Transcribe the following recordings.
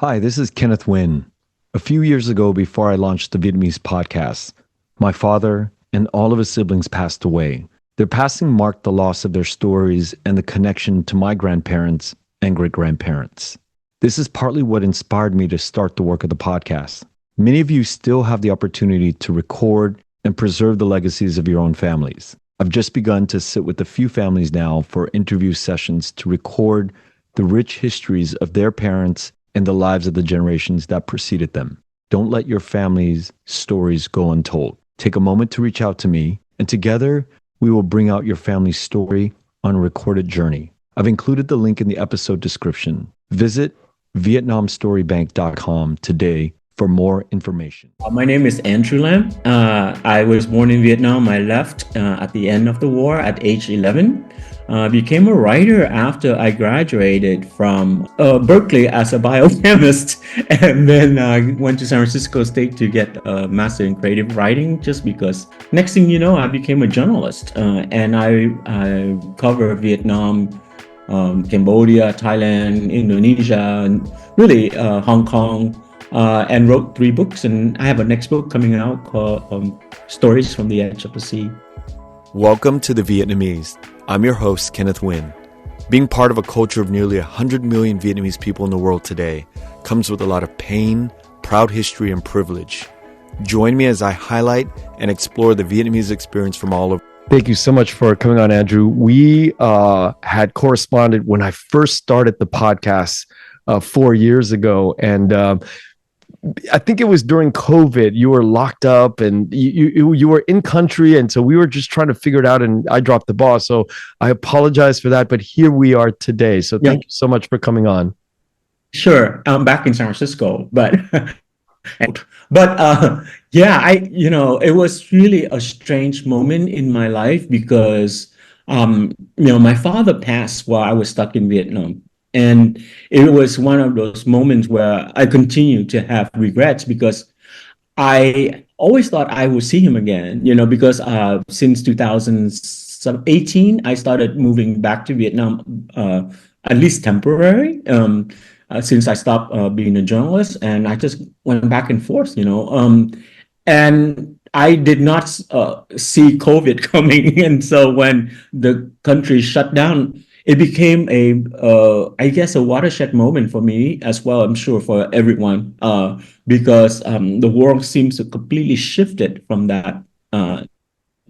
Hi, this is Kenneth Nguyen. A few years ago, before I launched the Vietnamese podcast, my father and all of his siblings passed away. Their passing marked the loss of their stories and the connection to my grandparents and great grandparents. This is partly what inspired me to start the work of the podcast. Many of you still have the opportunity to record and preserve the legacies of your own families. I've just begun to sit with a few families now for interview sessions to record the rich histories of their parents and the lives of the generations that preceded them. Don't let your family's stories go untold. Take a moment to reach out to me, and together we will bring out your family's story on a recorded journey. I've included the link in the episode description. Visit VietnamStoryBank.com today for more information. My name is Andrew Lam. I was born in Vietnam. I left at the end of the war at age 11. Became a writer after I graduated from Berkeley as a biochemist, and then went to San Francisco State to get a master in creative writing. Just because, next thing you know, I became a journalist, and I cover Vietnam, Cambodia, Thailand, Indonesia, and really Hong Kong. And wrote 3 books, and I have a next book coming out called Stories from the Edge of the Sea. Welcome to The Vietnamese. I'm your host, Kenneth Nguyen. Being part of a culture of nearly 100 million Vietnamese people in the world today comes with a lot of pain, proud history, and privilege. Join me as I highlight and explore the Vietnamese experience from all over. Thank you so much for coming on, Andrew. We had corresponded when I first started the podcast 4 years ago, and I think it was during COVID. You were locked up and you were in country. And so we were just trying to figure it out, and I dropped the ball. So I apologize for that, but here we are today. So thank you so much for coming on. Sure. I'm back in San Francisco, but it was really a strange moment in my life because, my father passed while I was stuck in Vietnam. And it was one of those moments where I continue to have regrets because I always thought I would see him again, because since 2018, I started moving back to Vietnam, at least temporary, since I stopped being a journalist, and I just went back and forth, and I did not see COVID coming. And so when the country shut down, it became a watershed moment for me as well. I'm sure for everyone, because the world seems to completely shifted from that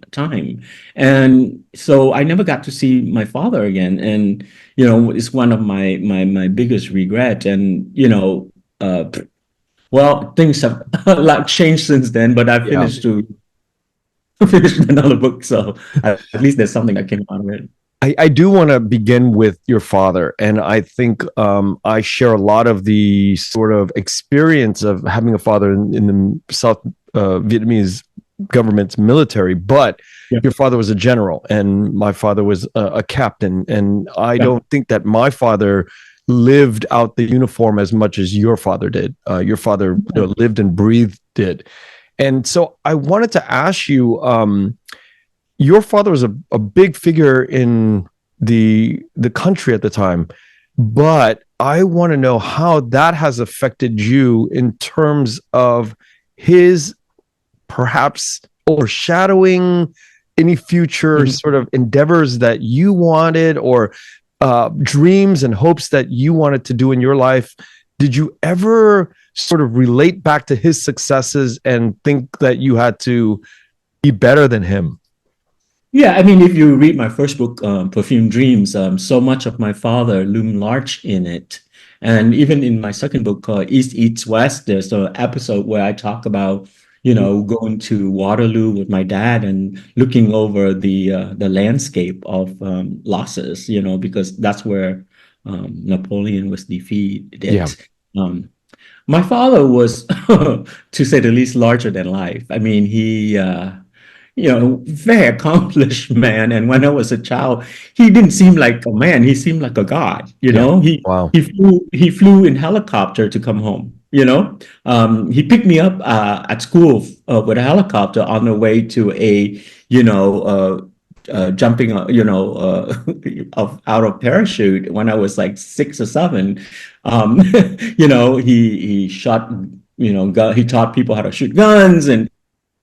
time, and so I never got to see my father again. And it's one of my biggest regret. And things have a lot changed since then. But I finished to finish another book, so at least there's something that came out of it. I do want to begin with your father. And I think I share a lot of the sort of experience of having a father in the South Vietnamese government's military. But your father was a general, and my father was a captain. And I don't think that my father lived out the uniform as much as your father did. Your father lived and breathed it. And so I wanted to ask you, your father was a big figure in the country at the time, but I want to know how that has affected you in terms of his perhaps overshadowing any future sort of endeavors that you wanted, or dreams and hopes that you wanted to do in your life. Did you ever sort of relate back to his successes and think that you had to be better than him? Yeah, I mean, if you read my first book, Perfume Dreams, so much of my father loomed large in it. And even in my second book called East Eats West, there's an episode where I talk about, going to Waterloo with my dad and looking over the landscape of losses, because that's where Napoleon was defeated. Yeah. My father was, to say the least, larger than life. I mean, he very accomplished man. And when I was a child, he didn't seem like a man. He seemed like a god. He flew in helicopter to come home. He picked me up at school with a helicopter on the way to a jumping, out of parachute when I was like 6 or 7. Um, he shot, he taught people how to shoot guns, and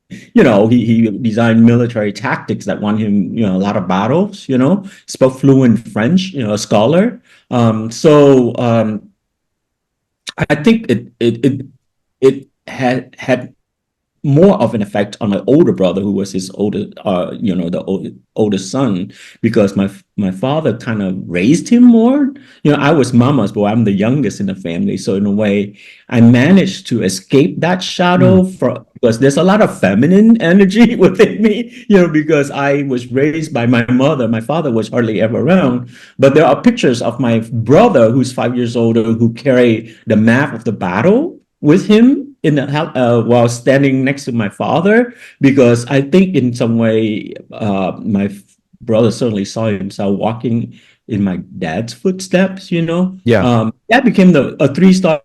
he designed military tactics that won him, a lot of battles. Spoke fluent French, a scholar. I think it had more of an effect on my older brother, who was his oldest son, because my father kind of raised him more. I was mama's boy. I'm the youngest in the family, so in a way, I managed to escape that shadow because there's a lot of feminine energy within me. Because I was raised by my mother. My father was hardly ever around, but there are pictures of my brother, who's 5 years older, who carry the map of the battle with him while standing next to my father, because I think in some way my brother certainly saw himself walking in my dad's footsteps. Yeah. Dad became a 3-star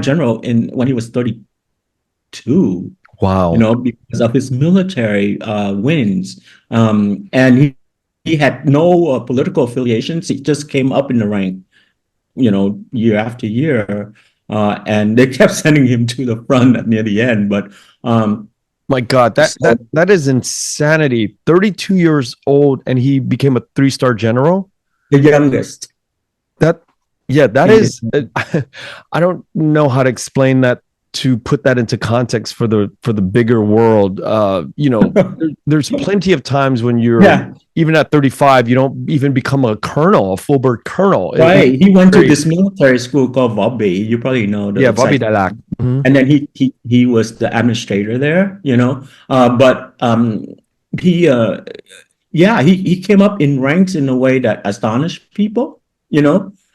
general when he was 32. Wow. Because of his military wins, and he had no political affiliations. He just came up in the rank, year after year. And they kept sending him to the front near the end. But My God, that is insanity. 32 years old, and he became a 3-star general. The youngest. That is. I don't know how to explain that, to put that into context for the bigger world. There's plenty of times when you're even at 35, you don't even become a colonel, a full-bird colonel. Right. He went to this military school called Bobby. You probably know. Bobby Dalac. Mm-hmm. And then he was the administrator there. But he came up in ranks in a way that astonished people.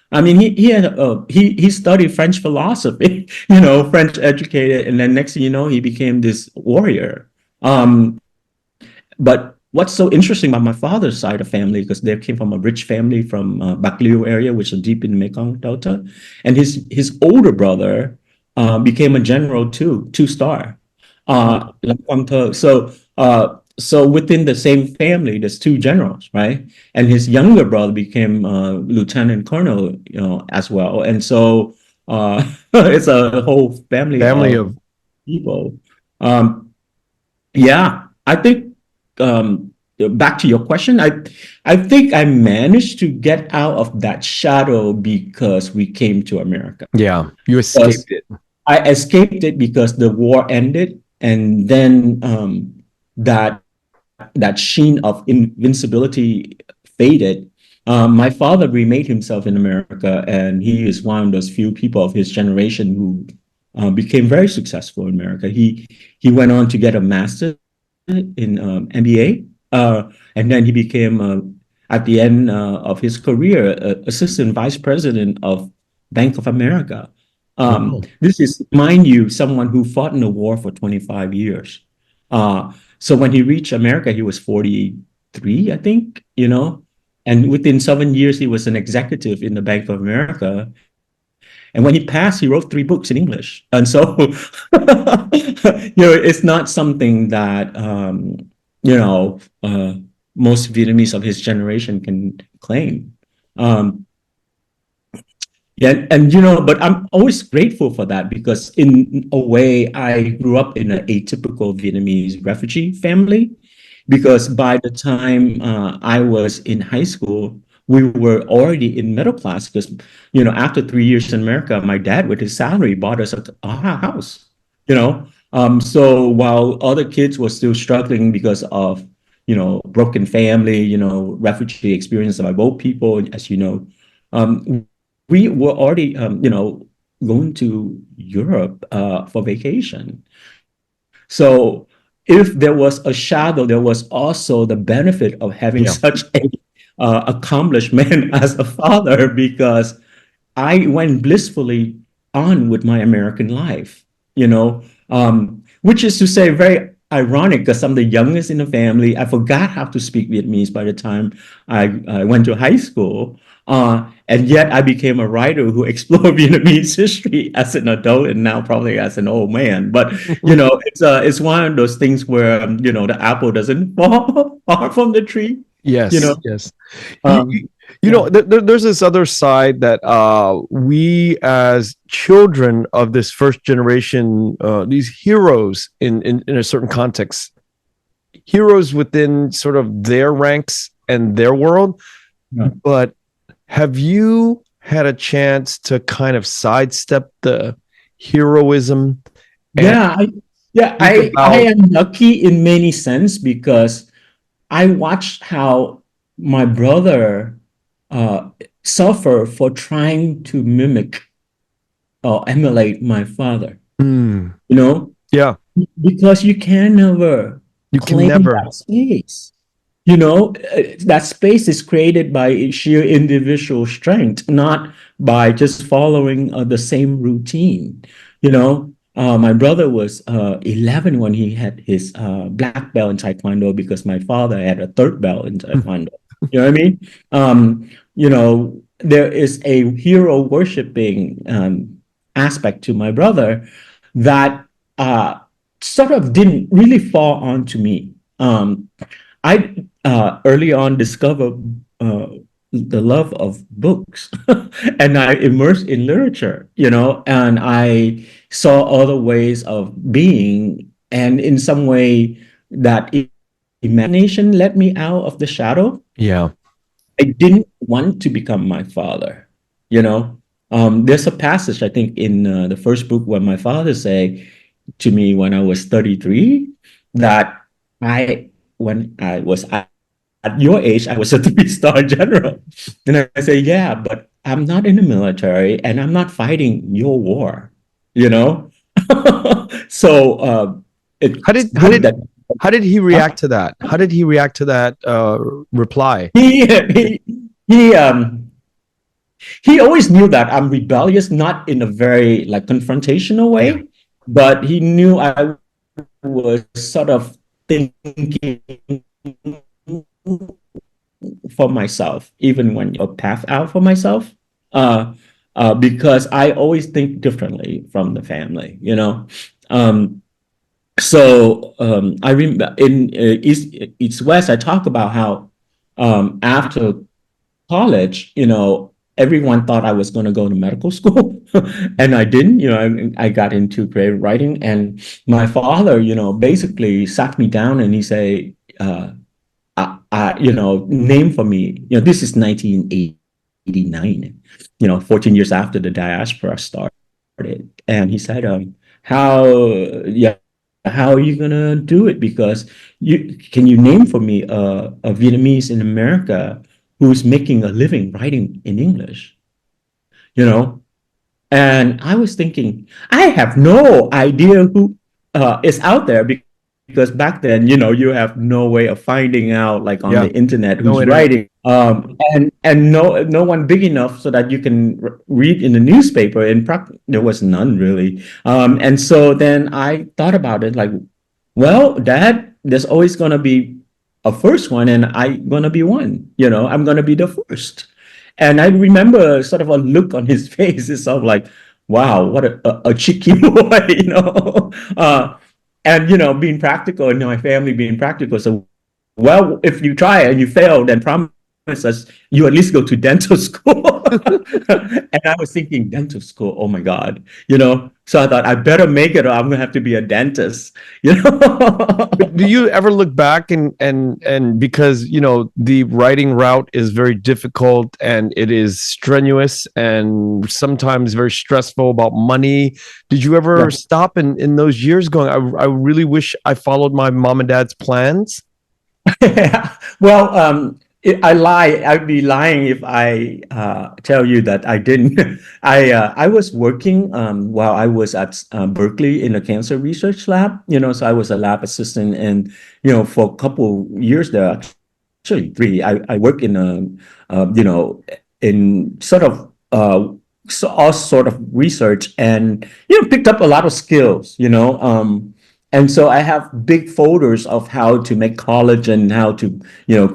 I mean, he studied French philosophy, French educated, and then next thing you know, he became this warrior. But what's so interesting about my father's side of family, because they came from a rich family from Bạc Liêu area, which is deep in the Mekong Delta, and his older brother became a general too, 2-star. So within the same family, there's 2 generals, right? And his younger brother became lieutenant colonel, as well. And so it's a whole family of people. I think back to your question, I think I managed to get out of that shadow because we came to America. Yeah, you escaped it. I escaped it because the war ended, and then that sheen of invincibility faded. My father remade himself in America, and he is one of those few people of his generation who became very successful in America. He went on to get a master's in MBA, and then he became, at the end of his career, assistant vice president of Bank of America. This is, mind you, someone who fought in the war for 25 years. So when he reached America, he was 43, I think, and within 7 years, he was an executive in the Bank of America. And when he passed, he wrote 3 books in English. And so, it's not something that, most Vietnamese of his generation can claim. But I'm always grateful for that, because in a way, I grew up in an atypical Vietnamese refugee family, because by the time I was in high school, we were already in middle class, because, after 3 years in America, my dad, with his salary, bought us a house, So while other kids were still struggling because of, broken family, refugee experience by both people, as we were already, going to Europe for vacation. So if there was a shadow, there was also the benefit of having such a accomplished man as a father, because I went blissfully on with my American life, which is to say very ironic, because I'm the youngest in the family. I forgot how to speak Vietnamese by the time I went to high school. And yet I became a writer who explored Vietnamese history as an adult, and now probably as an old man. But, it's one of those things where, the apple doesn't fall far from the tree. you Yes, know. yes. You, Um, you, you yeah, know, there's this other side that we as children of this first generation, these heroes in a certain context, heroes within sort of their ranks and their world. yeah, But have you had a chance to kind of sidestep the heroism and yeah, think I about, am lucky in many sense because I watched how my brother uh, suffer for trying to mimic or emulate my father, hmm, you know, yeah, because you can never you can claim never, that space. That space is created by sheer individual strength, not by just following the same routine. My brother was 11 when he had his black belt in Taekwondo because my father had a third belt in Taekwondo. You know what I mean? There is a hero worshiping aspect to my brother that sort of didn't really fall onto me. I early on discovered the love of books and I immersed in literature, and I saw other ways of being. And in some way, that imagination let me out of the shadow. yeah, I didn't want to become my father, you know. There's a passage, I think, in the first book where my father say to me when I was 33 that when I was at your age, I was a three-star general. And I say, yeah, but I'm not in the military and I'm not fighting your war, you know? So how it's did how good did that how did he huh? react to that? How did he react to that reply? he, he, he, um, he always knew that I'm rebellious, not in a very like confrontational Yeah, way, but he knew I was sort of thinking for myself, even when a path out for myself, uh, because I always think differently from the family, Um, I remember in East West, I talk about how after college, everyone thought I was going to go to medical school, and I didn't. I got into creative writing, and my father, basically sat me down and he said, name for me. This is 1989. 14 years after the diaspora started, and he said, "How, yeah, how are you gonna do it? Because can you name for me a Vietnamese in America who's making a living writing in English?" You know, and I was thinking, I have no idea who is out there because back then, you have no way of finding out like on yeah, the internet no who's internet. writing. And no one big enough so that you can read in the newspaper. There was none really. And so then I thought about it like, well, Dad, there's always gonna be a first one, and I'm gonna be one. I'm gonna be the first. And I remember sort of a look on his face. It's sort of like, wow, what a cheeky boy, and being practical, and my family being practical. So, well, if you try and you fail, then promise us you at least go to dental school. And I was thinking, dental school, oh my God, So I thought I better make it or I'm gonna have to be a dentist, you know. But do you ever look back and because the writing route is very difficult and it is strenuous and sometimes very stressful about money, did you ever Yeah. stop in those years going, I really wish I followed my mom and dad's plans? Well, I lie. I'd be lying if I tell you that I didn't. I was working while I was at Berkeley in a cancer research lab. So I was a lab assistant, and for a couple years there, actually three. I worked in in sort of all sort of research, and picked up a lot of skills. And so I have big folders of how to make collagen, how to,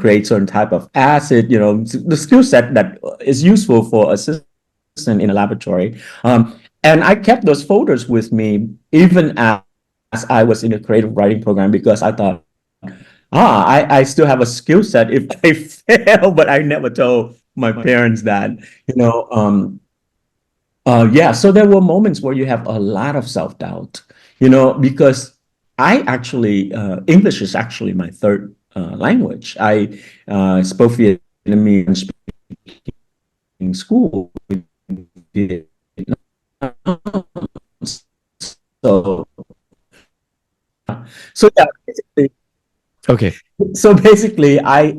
create certain type of acid, the skill set that is useful for assistant in a laboratory. And I kept those folders with me even as I was in a creative writing program because I thought I still have a skill set if I fail, but I never told my parents that, you know, yeah, so there were moments where you have a lot of self-doubt, because I actually, English is actually my third language. I spoke Vietnamese in school in Vietnam. So, so yeah, basically, Okay.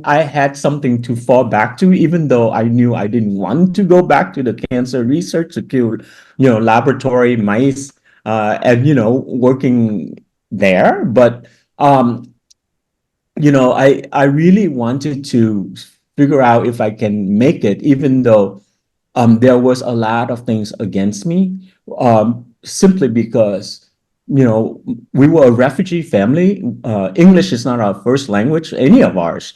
I had something to fall back to, even though I knew I didn't want to go back to the cancer research to kill, laboratory mice, and working there. But I really wanted to figure out if I can make it, even though there was a lot of things against me, simply because, we were a refugee family. English is not our first language, any of ours.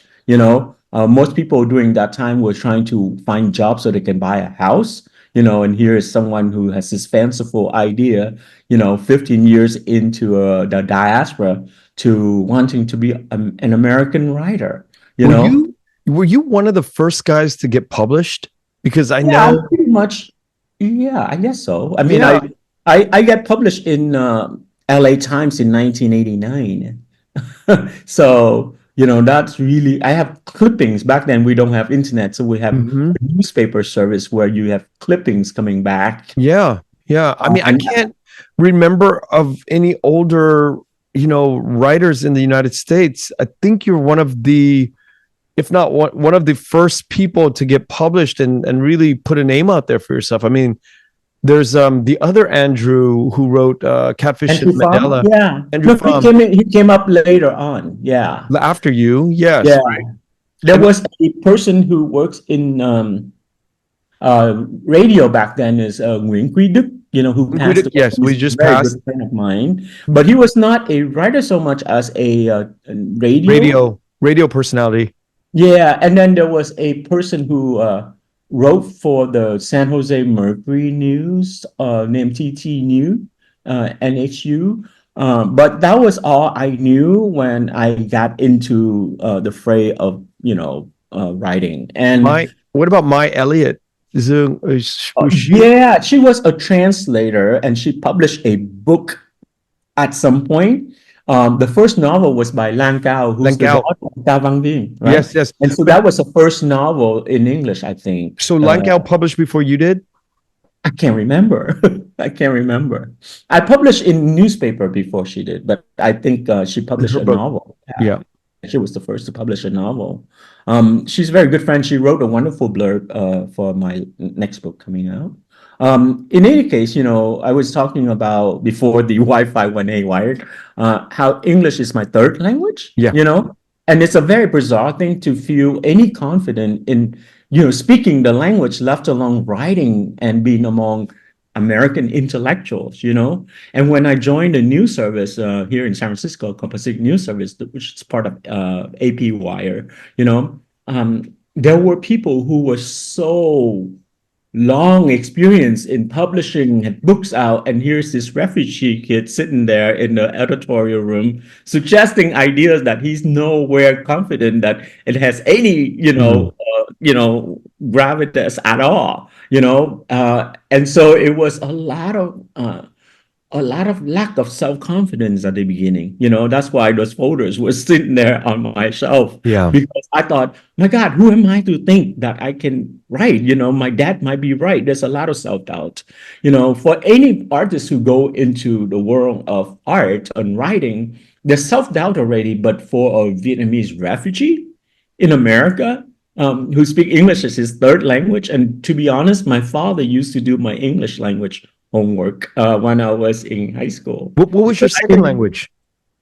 Most people during that time were trying to find jobs so they can buy a house. And here is someone who has this fanciful idea, 15 years into the diaspora, to wanting to be an American writer. You Were know, you were you one of the first guys to get published? Because I Yeah, know, pretty much. Yeah, I guess so. I mean, yeah. I got published in LA Times in 1989. So, that's really, I have clippings. Back then, we don't have internet, so we have Mhm. a newspaper service where you have clippings coming back. Yeah, yeah. I mean, I And can't remember of any older, writers in the United States. I think you're one of the, if not one of the first people to get published and really put a name out there for yourself. I mean, there's the other Andrew who wrote Catfish and Andrew Pham, Mandela. yeah. Andrew No, Pham, he came up later on. Yeah. after you, yes, Yeah. right. There And was a person who works in radio back then is Nguyễn Quý Đức, who passed away. yes, we He's a just very passed good friend of mine, but he was not a writer so much as a radio. radio personality. Yeah, and then there was a person who wrote for the San Jose Mercury News, named TT New, NHU. But that was all I knew when I got into the fray of, writing. And What about my Elliot? Was she? yeah, she was a translator and she published a book at some point. The first novel was by Lan Cao, who's the Langau. daughter of Da Vang Ding, right? Yes, yes. And so But that was the first novel in English, I think. so Langau published before you did? I can't remember. I can't remember. I published in newspaper before she did, but I think she published Her a book. novel. Yeah. Yeah. She was the first to publish a novel. She's a very good friend. She wrote a wonderful blurb for my next book coming out. In any case, I was talking about before the Wi-Fi went haywire, how English is my third language, Yeah. and it's a very bizarre thing to feel any confident in, speaking the language, left alone writing and being among American intellectuals, And when I joined a news service here in San Francisco, called Pacific News Service, which is part of AP Wire, there were people who were so long experience in publishing, had books out, and here's this refugee kid sitting there in the editorial room suggesting ideas that he's nowhere confident that it has any, gravitas at all, and so it was a lot of lack of self-confidence at the beginning. That's why those folders were sitting there on my shelf. Yeah. Because I thought, my God, who am I to think that I can write? My dad might be right. There's a lot of self-doubt. For any artists who go into the world of art and writing, there's self-doubt already. But for a Vietnamese refugee in America, who speak English as his third language, and to be honest, my father used to do my English language homework when I was in high school. What was your second language?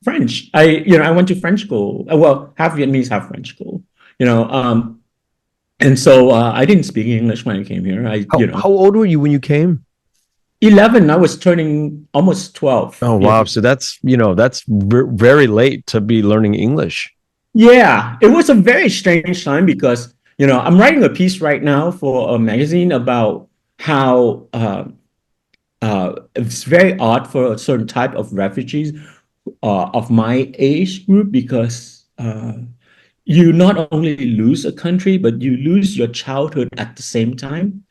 French. I went to French school. Well, half Vietnamese, half French school. And so I didn't speak English when I came here. How old were you when you came? 11. I was turning almost 12. Oh, wow. So that's very late to be learning English. Yeah, it was a very strange time because, I'm writing a piece right now for a magazine about how it's very odd for a certain type of refugees of my age group because you not only lose a country, but you lose your childhood at the same time.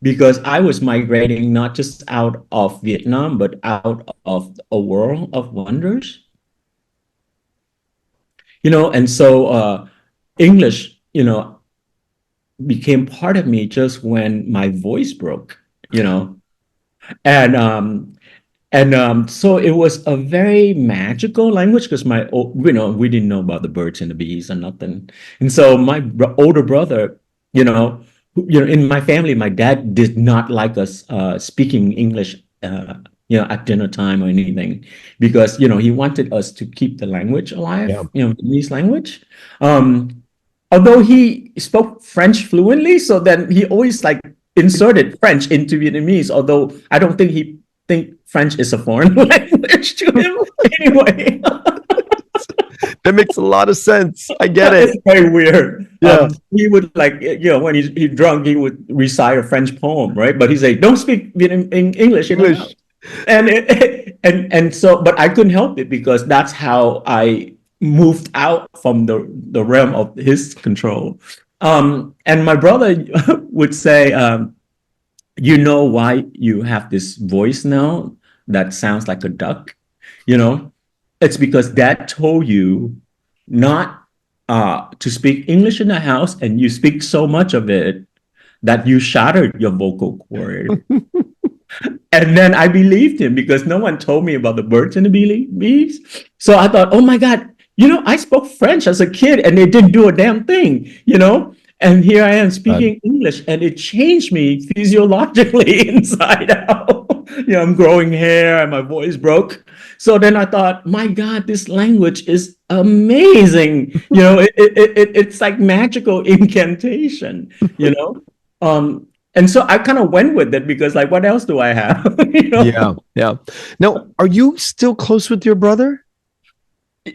Because I was migrating not just out of Vietnam, but out of a world of wonders, and so English, became part of me just when my voice broke, you know, and so it was a very magical language because we didn't know about the birds and the bees and nothing. And so my older brother, in my family, my dad did not like us speaking English, at dinner time or anything, because, he wanted us to keep the language alive, Yeah. Vietnamese language. Um, Although he spoke French fluently, so then he always like inserted French into Vietnamese, although I don't think he think French is a foreign language to him anyway. That makes a lot of sense. I get it. It's very weird. Yeah. He would like, when he drunk, he would recite a French poem, right? But he say, "Don't speak English in the house." English. And so, but I couldn't help it because that's how I moved out from the realm of his control. And my brother would say, "You know why you have this voice now that sounds like a duck? You know, it's because Dad told you not to speak English in the house, and you speak so much of it that you shattered your vocal cord." And then I believed him because no one told me about the birds and the bees. So I thought, oh my God, I spoke French as a kid and they didn't do a damn thing. And here I am speaking English, and it changed me physiologically inside out. I'm growing hair and my voice broke. So then I thought, my God, this language is amazing. It's like magical incantation, you know. And so I kind of went with it because, like, what else do I have? Yeah. Yeah. Now, are you still close with your brother?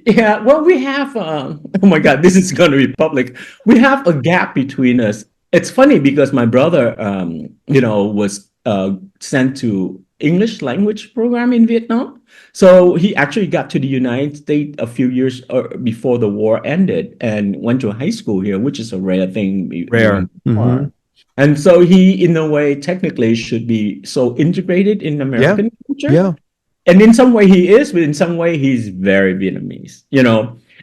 Yeah, well, we have, oh my God, this is going to be public. We have a gap between us. It's funny because my brother, was sent to English language program in Vietnam. So he actually got to the United States a few years before the war ended and went to high school here, which is a rare thing Rare. during the war. And so he, in a way, technically should be so integrated in American culture. Yeah. And in some way he is, but in some way he's very Vietnamese,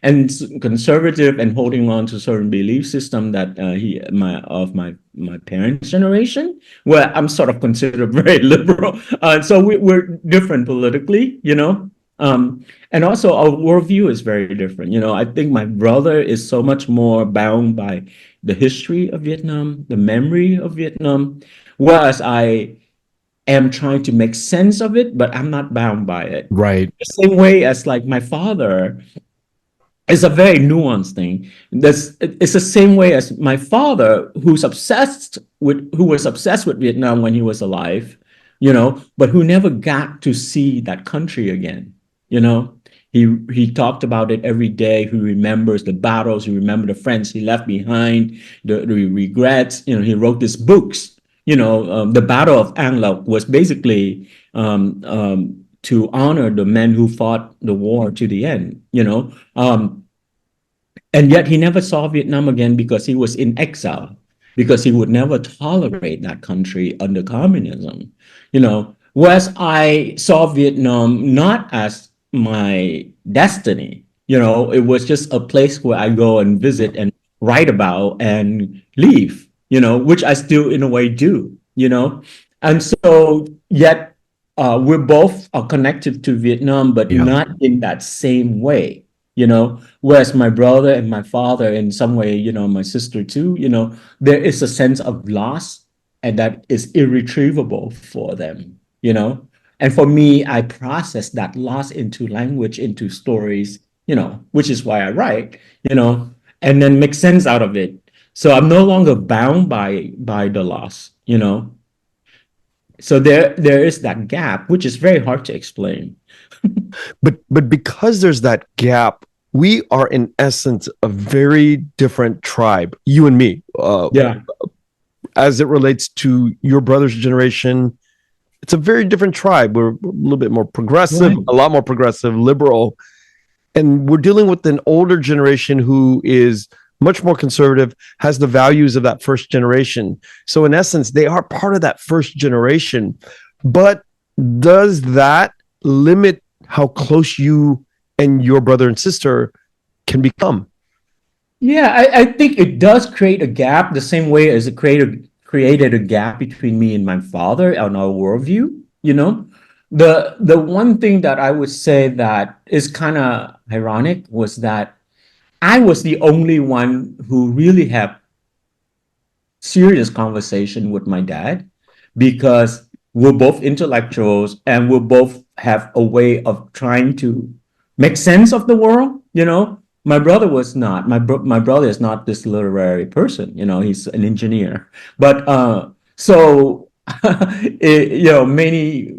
and conservative and holding on to certain belief system that my parents' generation, where I'm sort of considered very liberal. So we're different politically, and also our worldview is very different. I think my brother is so much more bound by the history of Vietnam, the memory of Vietnam, whereas I am trying to make sense of it, but I'm not bound by it. Right. The same way as like my father is a very nuanced thing. It's the same way as my father, who was obsessed with Vietnam when he was alive, but who never got to see that country again. He talked about it every day. He remembers the battles. He remembers the friends he left behind, the regrets. He wrote these books. The Battle of An Loc was basically to honor the men who fought the war to the end. And yet he never saw Vietnam again because he was in exile, because he would never tolerate that country under communism. Whereas I saw Vietnam not as my destiny. It was just a place where I go and visit and write about and leave, which I still in a way do, and so yet we're both connected to Vietnam, but not in that same way, whereas my brother and my father in some way, my sister too, there is a sense of loss, and that is irretrievable for them, and for me, I process that loss into language, into stories, which is why I write, and then make sense out of it. So I'm no longer bound by the loss, So there is that gap, which is very hard to explain. But because there's that gap, we are in essence a very different tribe, you and me. As it relates to your brother's generation, it's a very different tribe. We're a little bit more progressive, a lot more progressive, liberal. and we're dealing with an older generation who is much more conservative, has the values of that first generation. So in essence, they are part of that first generation. But does that limit how close you and your brother and sister can become? Yeah, I think it does create a gap the same way as it created a gap between me and my father on our worldview. You know, the one thing that I would say that is kind of ironic was that I was the only one who really had serious conversation with my dad because we're both intellectuals and we both have a way of trying to make sense of the world. My brother was not. My brother is not this literary person. He's an engineer. But so many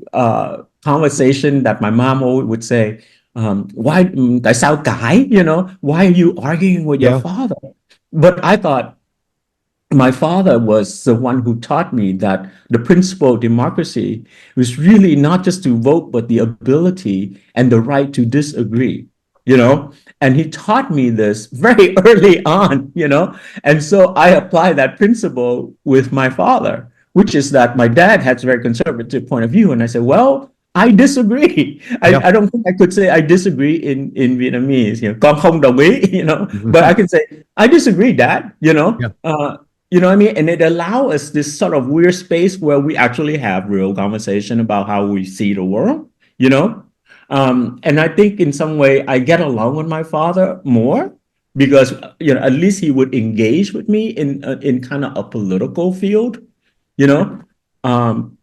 conversation that my mom always would say, why tại sao cãi? Why are you arguing with your Yeah. father? But I thought my father was the one who taught me that the principle of democracy was really not just to vote, but the ability and the right to disagree, and he taught me this very early on, and so I apply that principle with my father, which is that my dad has a very conservative point of view. And I said, well, I disagree. Yeah. I don't think I could say I disagree in Vietnamese, con không đồng ý, but I can say, I disagree, Dad, Yeah. you know what I mean? And it allows us this sort of weird space where we actually have real conversation about how we see the world, and I think in some way I get along with my father more because, at least he would engage with me in kind of a political field, you know. Um,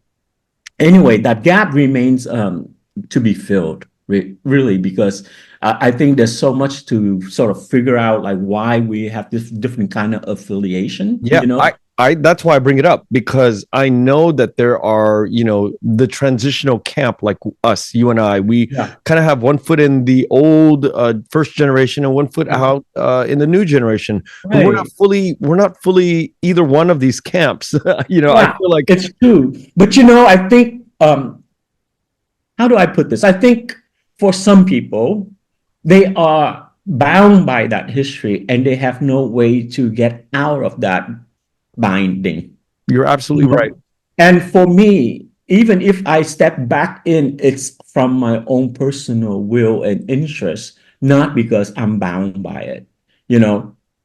anyway, that gap remains to be filled, really, because I think there's so much to sort of figure out, like why we have this different kind of affiliation. Yeah, I that's why I bring it up, because I know that there are, the transitional camp like us, you and I, we kind of have one foot in the old first generation and one foot out in the new generation. But we're not fully either one of these camps. I feel like it's true. But I think how do I put this? I think for some people, they are bound by that history and they have no way to get out of that binding. You're absolutely right. And for me, even if I step back in, it's from my own personal will and interest, not because I'm bound by it.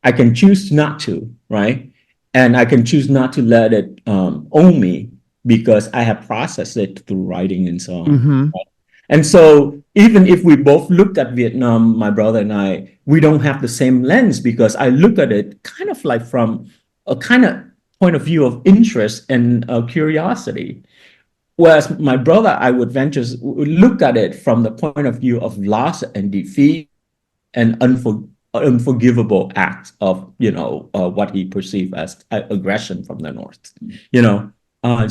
I can choose not to, right? And I can choose not to let it own me because I have processed it through writing and so on. Mm-hmm. Right? And so even if we both looked at Vietnam, my brother and I, we don't have the same lens because I look at it kind of like from a kind of point of view of interest and curiosity. Whereas my brother, I would look at it from the point of view of loss and defeat and unforgivable acts of, what he perceived as aggression from the North,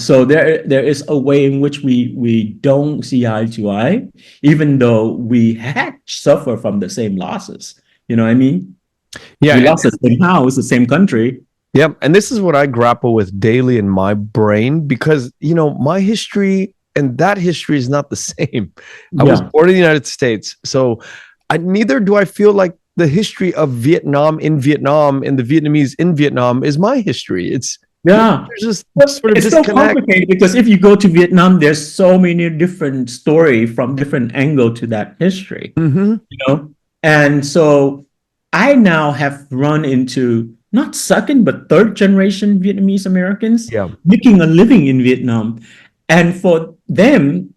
so there is a way in which we don't see eye to eye, even though we had suffer from the same losses. You know what I mean? Yeah, we lost the same house, the same country. Yep, and this is what I grapple with daily in my brain because my history and that history is not the same. I was born in the United States, so neither do I feel like the history of Vietnam and the Vietnamese in Vietnam is my history. There's just sort of it's disconnect. so complicated because if you go to Vietnam, there's so many different stories from different angle to that history. Mm-hmm. And so I now have run into not second but third generation Vietnamese Americans making a living in Vietnam, and for them,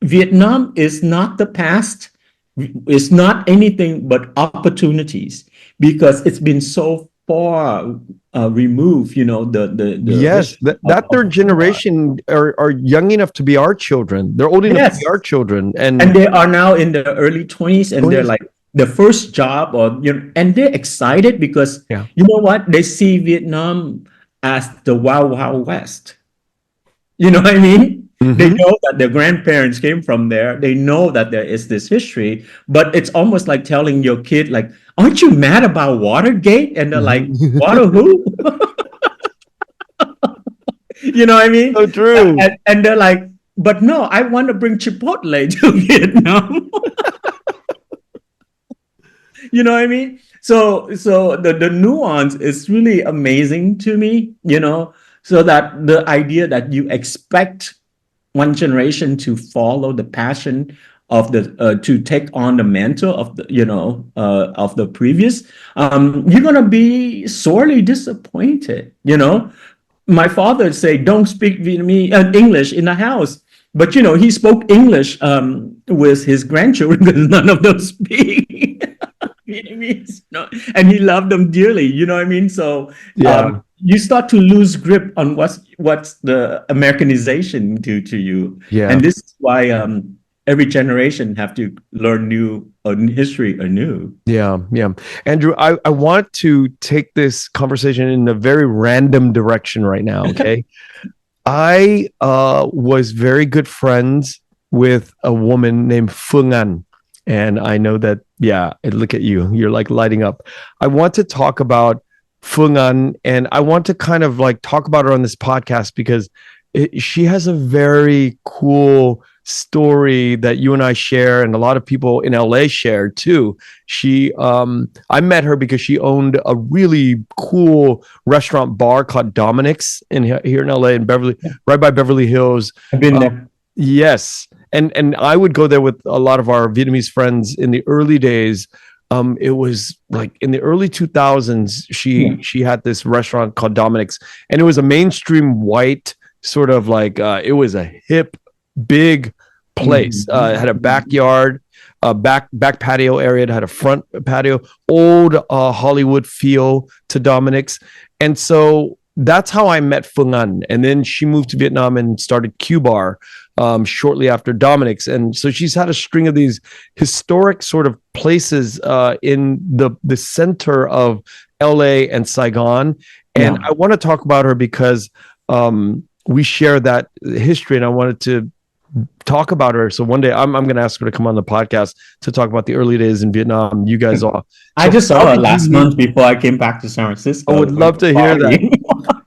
Vietnam is not the past. It's not anything but opportunities because it's been so far removed, that third generation are young enough to be our children. They're old enough to be our children, and they are now in their early 20s, and they're like the first job, and they're excited because you know what, they see Vietnam as the wild west. You know what I mean? Mm-hmm. They know that their grandparents came from there. They know that there is this history, but it's almost like telling your kid, like, aren't you mad about Watergate? And they're like, water who? You know what I mean? So true. And they're like, but no, I want to bring Chipotle to Vietnam. You know what I mean? So the nuance is really amazing to me, so that the idea that you expect one generation to follow the passion of the to take on the mantle of the of the previous, you're gonna be sorely disappointed. My father say don't speak Vietnamese English in the house, but he spoke English with his grandchildren because none of them speak Vietnamese, and he loved them dearly. You know what I mean? So Yeah. you start to lose grip on what's the Americanization do to you, Yeah. and this is why every generation have to learn new history anew. Yeah, yeah. Andrew, I want to take this conversation in a very random direction right now. Okay. I was very good friends with a woman named Phương An. And I know that, yeah, look at you. You're like lighting up. I want to talk about Phương An, and I want to kind of like talk about her on this podcast because she has a very cool story that you and I share, and a lot of people in LA share too. I met her because she owned a really cool restaurant bar called Dominic's here in LA in Beverly, right by Beverly Hills. I've been there. Yes, and I would go there with a lot of our Vietnamese friends in the early days. It was like in the early 2000s. She had this restaurant called Dominic's, and it was a mainstream white sort of like it was a hip, big place. It had a backyard, back patio area. It had a front patio, old Hollywood feel to Dominic's, and so that's how I met Phương An. And then she moved to Vietnam and started Q Bar shortly after Dominic's. And so she's had a string of these historic sort of places in the center of LA and Saigon. And I want to talk about her because we share that history, and I wanted to talk about her. So one day I'm going to ask her to come on the podcast to talk about the early days in Vietnam. You guys all. I just saw her last month before I came back to San Francisco. I would love to hear that.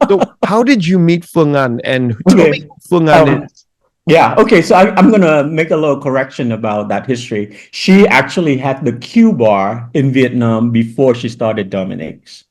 So how did you meet Phương An, and tell me who Phương An is? Yeah, okay, so I'm going to make a little correction about that history. She actually had the Q Bar in Vietnam before she started Dominic's.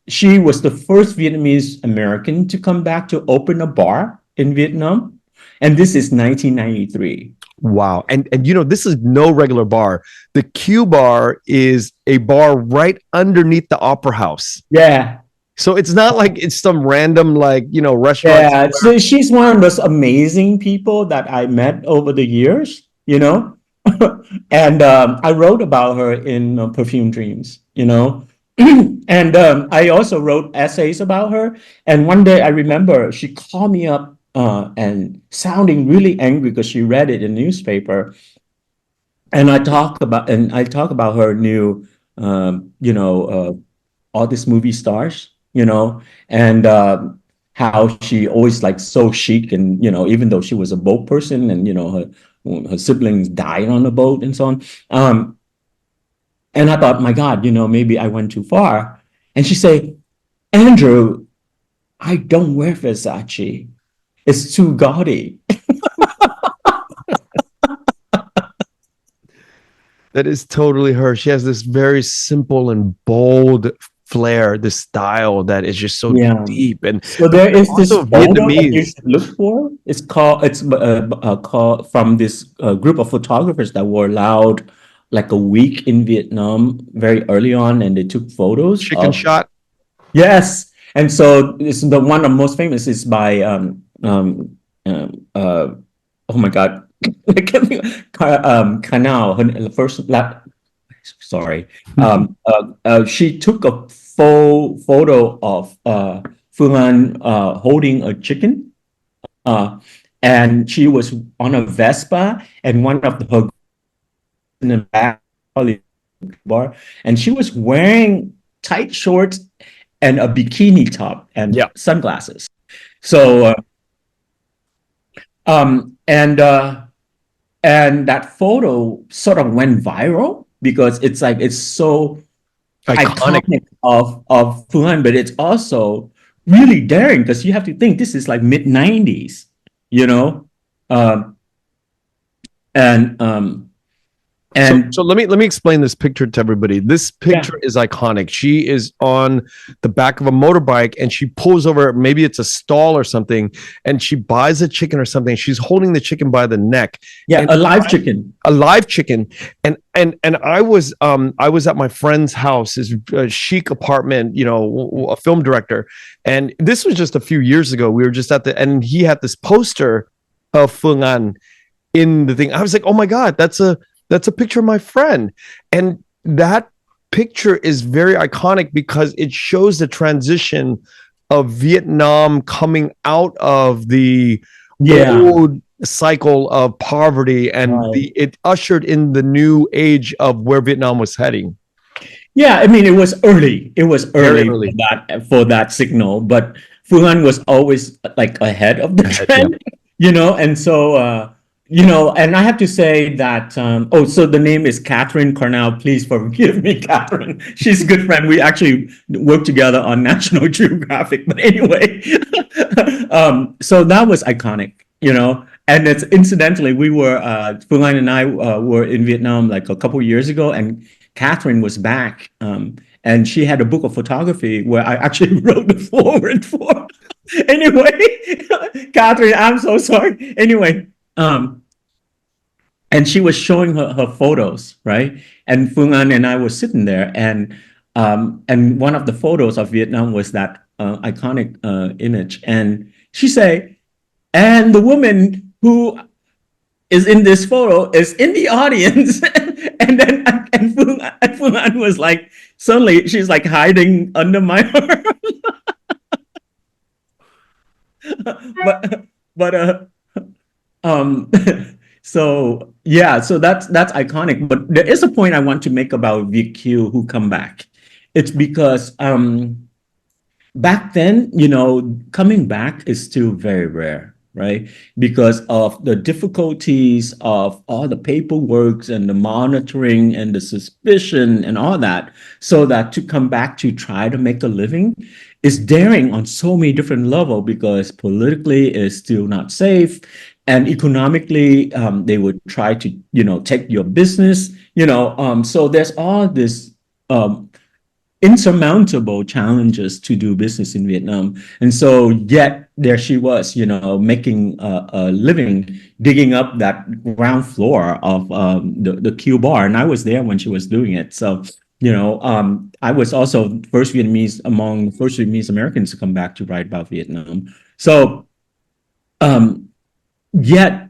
She was the first Vietnamese American to come back to open a bar in Vietnam. And this is 1993. Wow. And this is no regular bar. The Q Bar is a bar right underneath the Opera House. Yeah. So it's not like it's some random restaurant. Yeah. So she's one of those amazing people that I met over the years, and I wrote about her in Perfume Dreams, and I also wrote essays about her. And one day I remember she called me up and sounding really angry because she read it in the newspaper. And I talk about her new, all these movie stars, and how she always like so chic, and even though she was a boat person, and her siblings died on the boat and so on. And I thought, my God, maybe I went too far. And she said, Andrew, I don't wear Versace. It's too gaudy. That is totally her. She has this very simple and bold flair, this style that is just so deep. And so there is this photo that you Vietnamese. should look for. It's called from this group of photographers that were allowed like a week in Vietnam very early on, and they took photos. Chicken shot. Yes, and so it's the one of the most famous is by oh my God, Canal. Her first sorry. She took a full photo of Phương An holding a chicken, and she was on a Vespa, and one of her in the back bar, and she was wearing tight shorts and a bikini top and sunglasses. So and that photo sort of went viral because it's so iconic of Phương An, but it's also really daring because you have to think this is like mid-90s, and And So let me explain this picture to everybody. This yeah, picture is iconic. She is on the back of a motorbike and she pulls over, maybe it's a stall or something, and she buys a chicken or something. She's holding the chicken by the neck, yeah, and a live chicken. a live chicken. And I was at my friend's house, his chic apartment, a film director. And this was just a few years ago. We were just and he had this poster of Fung An in the thing. I was like, oh my God, that's a picture of my friend. And that picture is very iconic because it shows the transition of Vietnam coming out of the Yeah, old cycle of poverty, and right. it ushered in the new age of where Vietnam was heading. Yeah, I mean, it was early. It was Very early early. for that signal, but Funan was always like ahead of the Yeah. trend, and so and I have to say that so the name is Catherine Cornell. Please forgive me, Catherine. She's a good friend. We actually worked together on National Geographic. But anyway, so that was iconic, And it's incidentally, we were Funan and I were in Vietnam like a couple years ago, and Catherine was back, and she had a book of photography where I actually wrote the forward for. Anyway, Catherine, I'm so sorry. Anyway, and she was showing her photos, right? And Phương An and I were sitting there, and one of the photos of Vietnam was that iconic image, and she said, and the woman who is in this photo is in the audience. And Phương An was like, suddenly she's like hiding under my arm. but um so yeah, so that's iconic. But there is a point I want to make about VQ who come back. It's because back then, coming back is still very rare, right? Because of the difficulties of all the paperwork and the monitoring and the suspicion and all that. So that to come back to try to make a living is daring on so many different levels, because politically it's still not safe. And economically, they would try to, take your business, so there's all this insurmountable challenges to do business in Vietnam. And so yet there she was, making a living, digging up that ground floor of the Q bar. And I was there when she was doing it. So, I was also among the first Vietnamese Americans to come back to write about Vietnam. So yet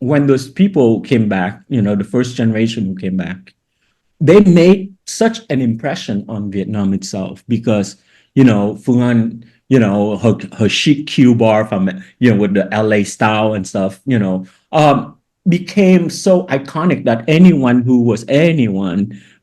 when those people came back, the first generation who came back, they made such an impression on Vietnam itself, because, Phương An, her chic Q bar from, with the LA style and stuff, became so iconic that anyone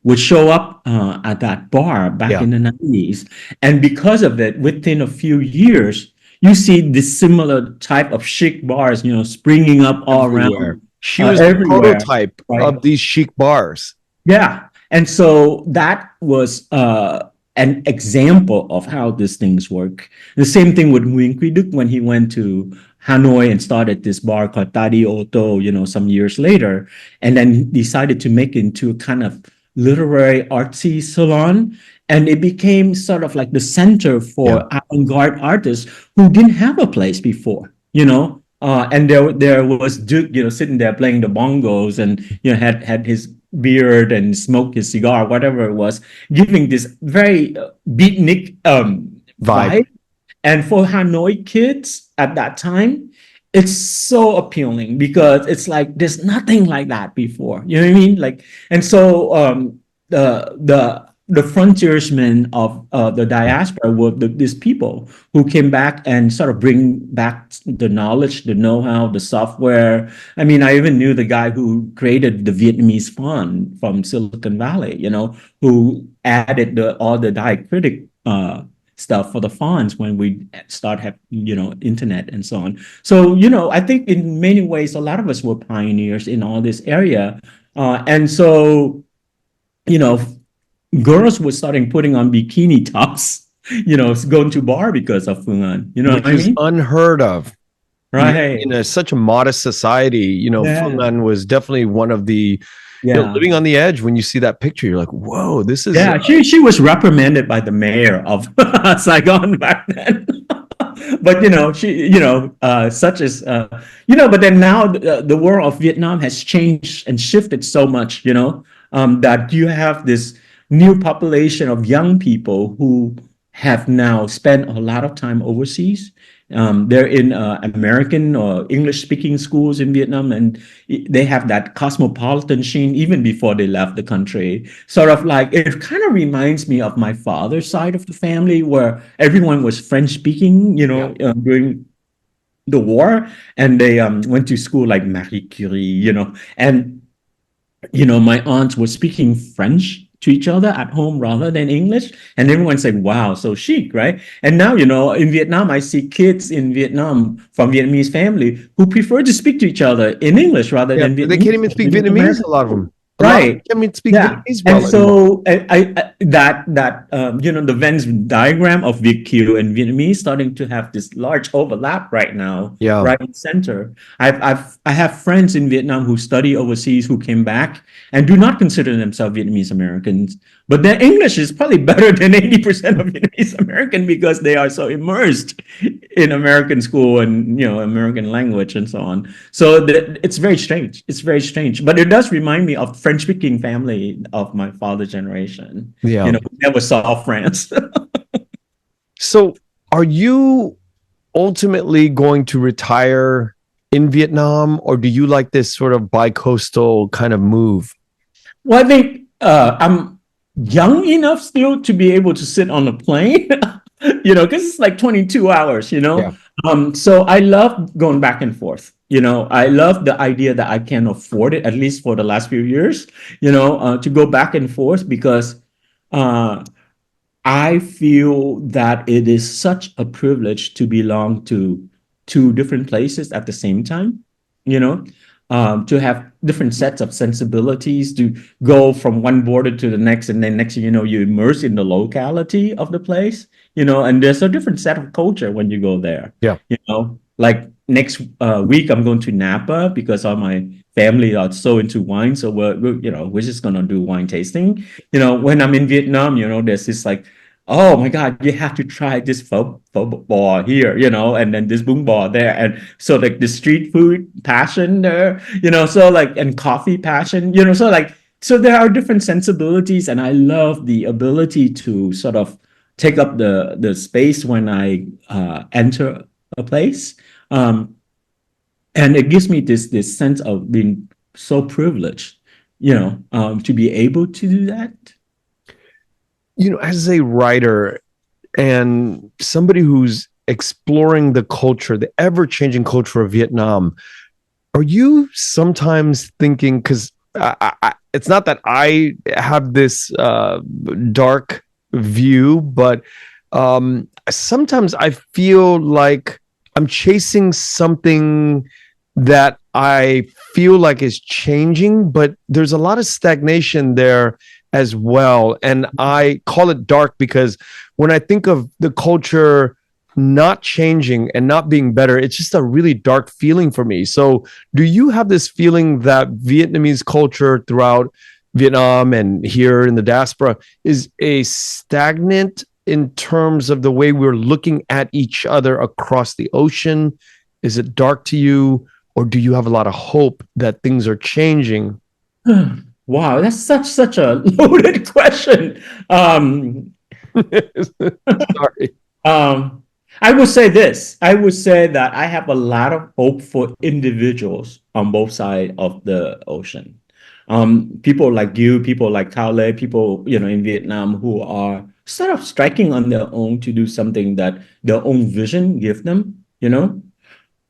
would show up at that bar back Yeah. in the 90s. And because of it, within a few years, you see this similar type of chic bars, springing up all Everywhere. around, She was the everywhere, prototype right? of these chic bars. Yeah. And so that was an example of how these things work. The same thing with Nguyen Quy Đức when he went to Hanoi and started this bar called Tadi Auto, some years later, and then decided to make it into a kind of literary artsy salon. And it became sort of like the center for avant-garde artists who didn't have a place before, and there was Duke, sitting there playing the bongos, and had his beard and smoked his cigar, whatever it was, giving this very beatnik vibe. And for Hanoi kids at that time, it's so appealing because it's like there's nothing like that before. You know what I mean? Like, and so the frontiersmen of the diaspora were these people who came back and sort of bring back the knowledge, the know-how, the software. I mean, I even knew the guy who created the Vietnamese font from Silicon Valley, who added all the diacritic stuff for the fonts when we start have internet and so on. So I think in many ways a lot of us were pioneers in all this area, and so girls were starting putting on bikini tops, going to bar because of Phương An. You know Which what I is mean? unheard of. Right. in such a modest society. Yeah. Funan was definitely one of the, Yeah. living on the edge. When you see that picture, you're like, whoa, this is, Yeah. She was reprimanded by the mayor of Saigon back then. But such as but then now the world of Vietnam has changed and shifted so much, that you have this new population of young people who have now spent a lot of time overseas. They're in American or English speaking schools in Vietnam, and they have that cosmopolitan sheen even before they left the country. Sort of like it kind of reminds me of my father's side of the family, where everyone was French speaking, yeah, during the war, and they went to school like Marie Curie, and my aunts were speaking French to each other at home rather than English. And everyone's like, wow, so chic, right? And now, in Vietnam, I see kids in Vietnam from Vietnamese family who prefer to speak to each other in English rather yeah. than They can't even Vietnamese speak in Vietnamese. America. A lot of them. A lot of them Right. can't even speak Yeah. Vietnamese And well anymore. so the Venn diagram of VQ and Vietnamese starting to have this large overlap right now, Yeah. right in the center. I have friends in Vietnam who study overseas who came back and do not consider themselves Vietnamese Americans, but their English is probably better than 80% of Vietnamese American because they are so immersed in American school and American language and so on. So it's very strange. It's very strange, but it does remind me of French-speaking family of my father's generation. Yeah. Who never saw France. So, are you ultimately going to retire in Vietnam, or do you like this sort of bi-coastal kind of move? Well, I think I'm young enough still to be able to sit on a plane, because it's like 22 hours, Yeah. So I love going back and forth. I love the idea that I can afford it, at least for the last few years, to go back and forth because I feel that it is such a privilege to belong to two different places at the same time, to have different sets of sensibilities, to go from one border to the next, and then next thing you know, you immerse in the locality of the place, and there's a different set of culture when you go there. Yeah. Like next week, I'm going to Napa because all my family are so into wine. So we're just gonna do wine tasting. When I'm in Vietnam, there's this like, oh my God, you have to try this pho bar here, and then this boom bar there. And so like the street food passion there, so like, and coffee passion, so there are different sensibilities. And I love the ability to sort of take up the space when I enter a place. And it gives me this sense of being so privileged, to be able to do that. As a writer and somebody who's exploring the culture, the ever-changing culture of Vietnam, are you sometimes thinking, because it's not that I have this dark view, but sometimes I feel like I'm chasing something that I feel like is changing, but there's a lot of stagnation there as well. And I call it dark because when I think of the culture not changing and not being better, it's just a really dark feeling for me. So do you have this feeling that Vietnamese culture throughout Vietnam and here in the diaspora is a stagnant in terms of the way we're looking at each other across the ocean? Is it dark to you, or do you have a lot of hope that things are changing? Wow, that's such a loaded question. Sorry. I would say this. I would say that I have a lot of hope for individuals on both sides of the ocean. People like you, people like Kaole, people, in Vietnam who are sort of striking on their own to do something that their own vision give them,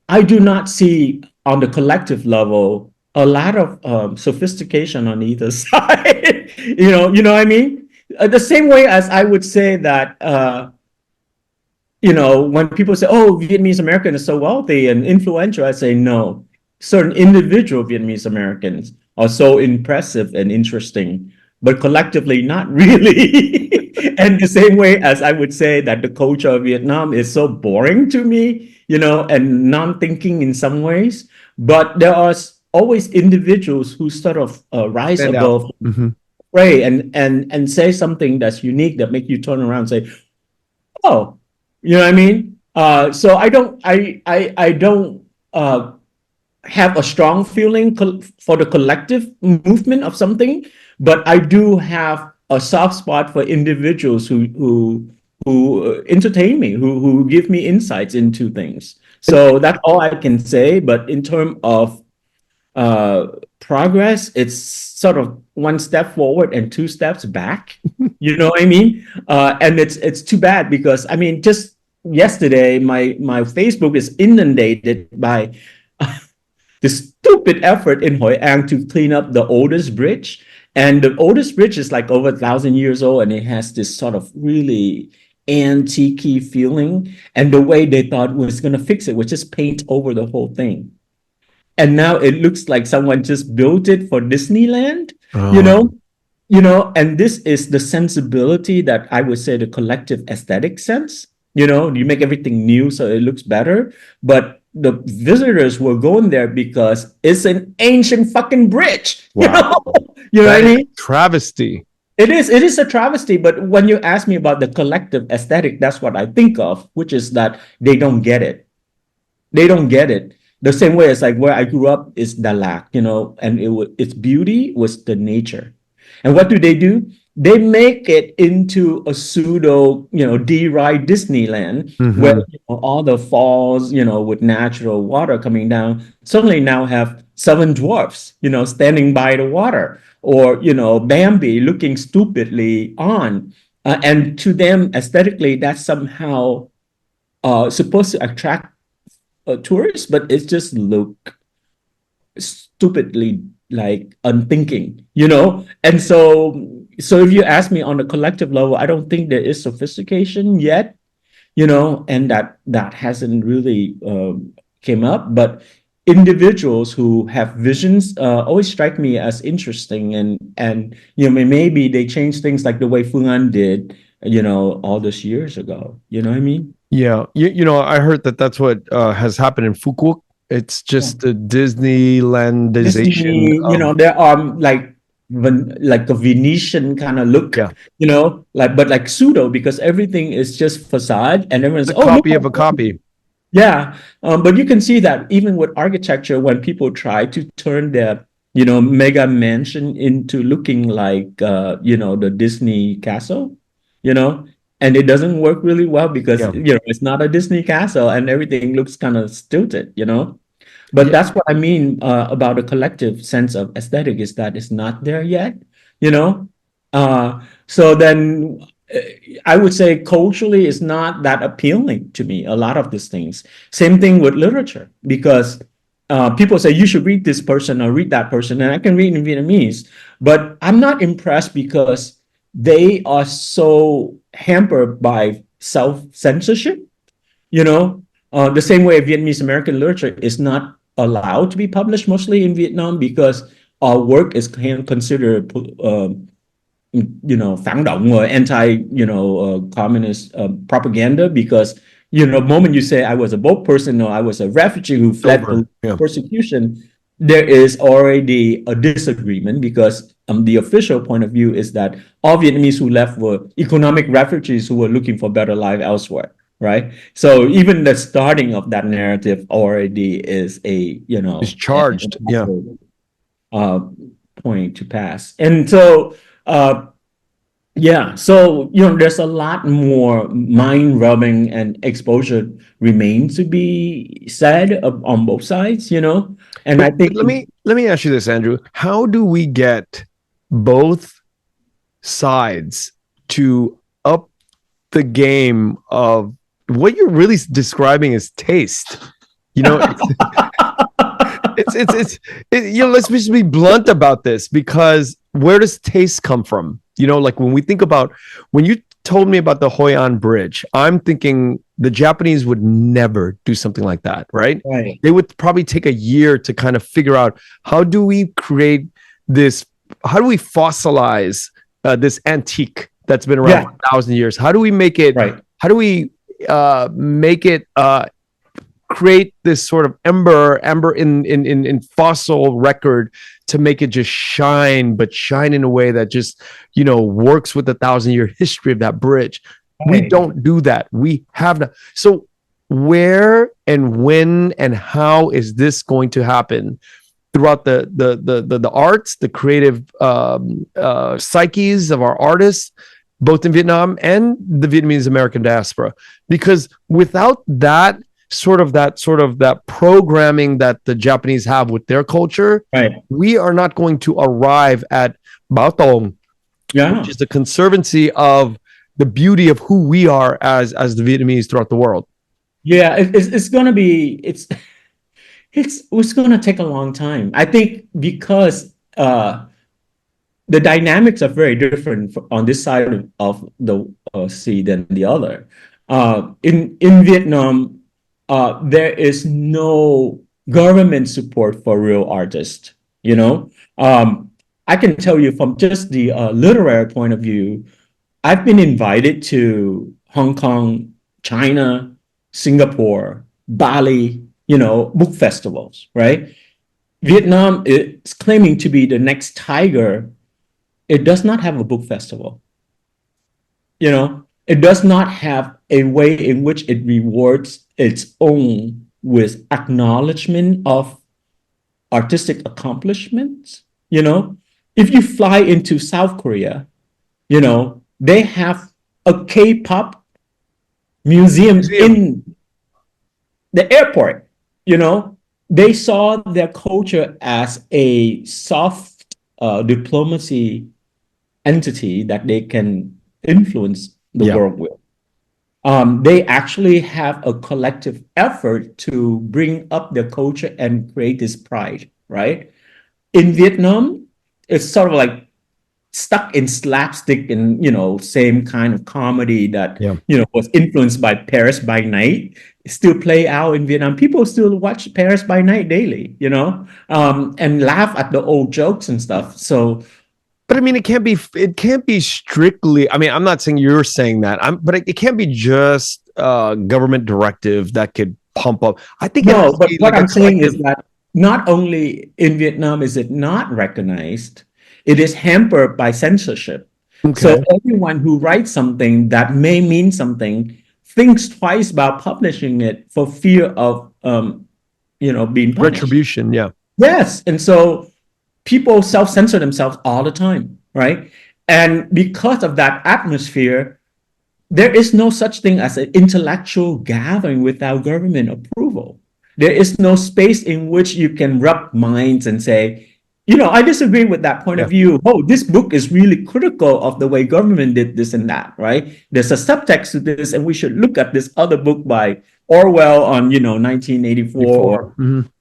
I do not see on the collective level a lot of sophistication on either side. What I mean? The same way as I would say that when people say, "Oh, Vietnamese American is so wealthy and influential," I say no. Certain individual Vietnamese Americans are so impressive and interesting, but collectively not really. And the same way as I would say that the culture of Vietnam is so boring to me, and non-thinking in some ways. But there are always individuals who sort of rise Stand out. above, pray and say something that's unique that make you turn around and say, "Oh, you know what I mean?" So I don't have a strong feeling for the collective movement of something, but I do have a soft spot for individuals who entertain me, who give me insights into things. So that's all I can say. But in terms of progress, it's sort of one step forward and two steps back. You know what I mean? And it's too bad because I mean, just yesterday, my Facebook is inundated by the stupid effort in Hoi An to clean up the oldest bridge. And the oldest bridge is like over 1,000 years old, and it has this sort of really antique feeling. And the way they thought was going to fix it was just paint over the whole thing. And now it looks like someone just built it for Disneyland, you know, and this is the sensibility that I would say the collective aesthetic sense. You make everything new so it looks better, but the visitors were going there because it's an ancient fucking bridge. Wow. You know what I mean? Travesty. It is a travesty, but when you ask me about the collective aesthetic, that's what I think of, which is that they don't get it. They don't get it. The same way as like where I grew up is Dalat, and its beauty was the nature. And what do? They make it into a pseudo, D-ride Disneyland where all the falls, with natural water coming down, suddenly now have seven dwarfs, standing by the water, or, Bambi looking stupidly on. And to them, aesthetically, that's somehow supposed to attract tourists, but it just look stupidly like unthinking, and so if you ask me on a collective level, I don't think there is sophistication yet, and that hasn't really came up. But individuals who have visions always strike me as interesting, and maybe they change things like the way Phương Anh did, all those years ago. You know what I mean? Yeah, I heard that's what has happened in Fukuoka. It's just the Disneylandization. Disney, there are like a Venetian kind of look, but like pseudo, because everything is just facade and everyone's a copy of a copy. Yeah, but you can see that even with architecture, when people try to turn their mega mansion into looking like the Disney castle, and it doesn't work really well because it's not a Disney castle and everything looks kind of stilted, But that's what I mean about a collective sense of aesthetic, is that it's not there yet, So then I would say culturally it's not that appealing to me, a lot of these things. Same thing with literature, because people say you should read this person or read that person, and I can read in Vietnamese, but I'm not impressed because they are so hampered by self-censorship, the same way Vietnamese American literature is not allowed to be published mostly in Vietnam because our work is considered, phản động or anti, communist propaganda, because, the moment you say I was a boat person or I was a refugee who fled persecution, there is already a disagreement, because the official point of view is that all Vietnamese who left were economic refugees who were looking for better life elsewhere. Right. So even the starting of that narrative already is is charged. Point to pass. And so, so, there's a lot more mind rubbing and exposure remains to be said on both sides, And I think let me ask you this, Andrew. How do we get both sides to up the game of what you're really describing as taste? Let's just be blunt about this, because where does taste come from? Like when you told me about the Hoi An Bridge, I'm thinking the Japanese would never do something like that, right? They would probably take a year to kind of figure out, how do we create this? How do we fossilize this antique that's been around for 1,000 years? How do we make it? How do we make it create this sort of ember in fossil record to make it just shine, but shine in a way that just, works with the 1,000-year history of that bridge. We don't do that. We have not. So where and when and how is this going to happen throughout the arts, the creative psyches of our artists, both in Vietnam and the Vietnamese American diaspora? Because without that programming that the Japanese have with their culture, we are not going to arrive at Bảo Tồn, which is the conservancy of the beauty of who we are as the Vietnamese throughout the world. Yeah, it's going to be it's going to take a long time. I think because the dynamics are very different on this side of the sea than the other. In Vietnam, there is no government support for real artists. I can tell you from just the literary point of view, I've been invited to Hong Kong, China, Singapore, Bali, book festivals, right? Vietnam is claiming to be the next tiger. It does not have a book festival. It does not have a way in which it rewards its own with acknowledgement of artistic accomplishments. If you fly into South Korea, they have a K-pop museum in the airport. They saw their culture as a soft diplomacy entity that they can influence the world with. They actually have a collective effort to bring up their culture and create this pride, right? In Vietnam, it's sort of like stuck in slapstick and, same kind of comedy that, was influenced by Paris by Night, still play out in Vietnam. People still watch Paris by Night daily, and laugh at the old jokes and stuff. So, but I mean, it can't be strictly, I mean, I'm not saying you're saying that, but it can't be just government directive that could pump up. I think no, but what I'm saying is that not only in Vietnam is it not recognized, it is hampered by censorship. Okay. So everyone who writes something that may mean something thinks twice about publishing it for fear of, being punished. Retribution, yeah. Yes, and so people self-censor themselves all the time, right? And because of that atmosphere, there is no such thing as an intellectual gathering without government approval. There is no space in which you can rub minds and say, I disagree with that point of view. Oh, this book is really critical of the way government did this and that, right? There's a subtext to this, and we should look at this other book by Orwell on, 1984